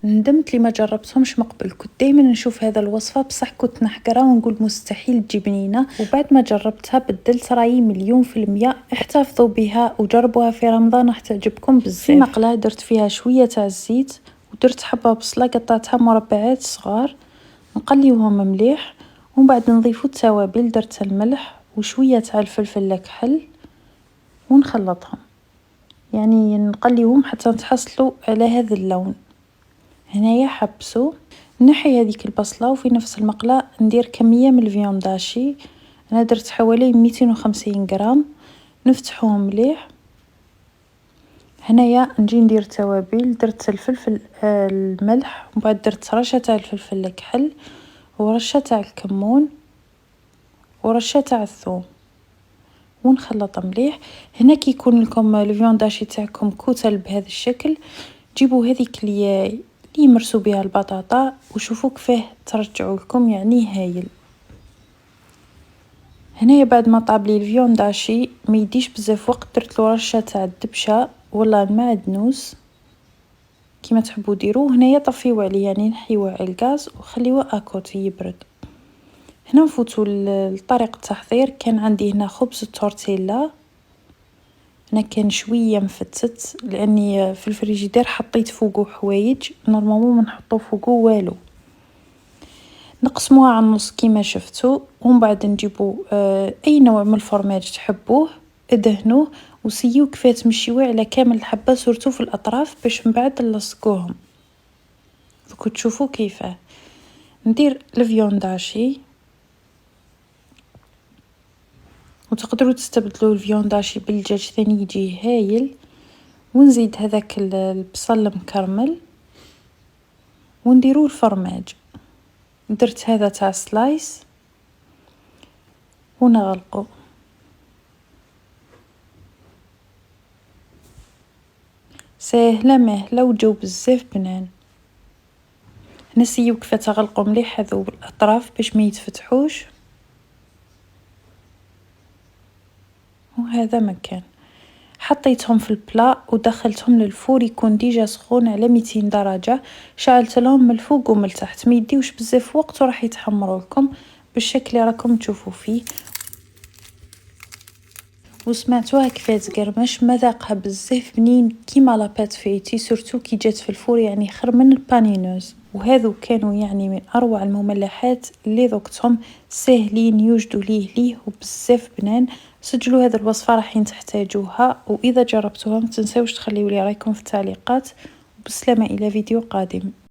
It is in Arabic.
ندمت لي ما جربتهمش من قبل. كنت دائما نشوف هذا الوصفه بصح كنت نحقرها ونقول مستحيل تجي بنينه، وبعد ما جربتها بدلت رايي 100%. احتفظوا بها وجربوها في رمضان راح تعجبكم بزاف. في مقله درت فيها شويه تاع الزيت ودرت حبه بصله قطعتها مربعات صغار، نقليوهم مليح ومن بعد نضيفو التوابل. درت الملح وشويه تاع الفلفل الكحل ونخلطهم، يعني نقليهم حتى نتحصلوا على هذا اللون. هنايا حبسو نحي هذيك البصله وفي نفس المقله ندير كميه من الفيونداشي. انا درت حوالي 250 غرام، نفتحوهم مليح. هنايا نجي ندير توابل، درت الفلفل الملح ومن بعد درت رشه تاع الفلفل الكحل ورشه تاع الكمون ورشه تاع الثوم ونخلط مليح. هنا كي يكون لكم الفيونداشي تاعكم كتل بهذا الشكل، جيبوا هذيك اللي يمرسوا بها البطاطا وشوفوا كيفاه ترجعوا لكم، يعني هايل. هنايا بعد ما طاب لي الفيونداشي ما يديش بزاف وقت، درت له رشه تاع الدبشه ولا المعدنوس كيما تحبوا ديروه. هنايا طفيو عليه، يعني نحيوه على الغاز وخليوه اكوتي يبرد. هنا نفوتوا لطريقه التحضير. كان عندي هنا خبز التورتيلا، انا كان شويه مفتت لاني في الفريجيدير حطيت فوقه حوايج نورمالمون ما نحطو فوقه والو. نقسموها على النص كيما شفتوا ومن بعد نجيبوا اي نوع من الفرماج تحبوه ادهنوه وسيو كيفاه تمشيوه على كامل الحبه سورتو في الاطراف باش من بعد نلصقوهم. دوك تشوفوا كيفاه ندير الفيونداشي، وتقدروا تستبدلوا الفيونداشي بالدجاج ثاني يجي هايل. ونزيد هذاك البصل المكرمل ونديروا الفرماج. درت هذا تاع سلايس ونغلقه. ساهله ماهله وجو بزاف بنان. نسيو كيف تغلقوا مليح هذو الاطراف باش ما يتفتحوش. وهذا مكان حطيتهم في البلا ودخلتهم للفور يكون ديجا سخون على 200 درجه. شعلت لهم من الفوق ومن التحت، ما يديوش بزاف وقت وراح يتحمروا لكم بالشكل اللي راكم تشوفوا فيه. وسمعتوها كيفاه تقرمش، مذاقها بزاف بنين كيما لابات فيتي سورتو كي جات في الفور، يعني خير من البانينوز. وهذو كانوا يعني من اروع المملحات اللي ذقتهم، ساهلين يوجدوا ليه وبزاف بنان. سجلوا هذه الوصفه راح تحتاجوها، واذا جربتوها ما تنساوش تخليوا لي رايكم في التعليقات. وبسلامه الى فيديو قادم.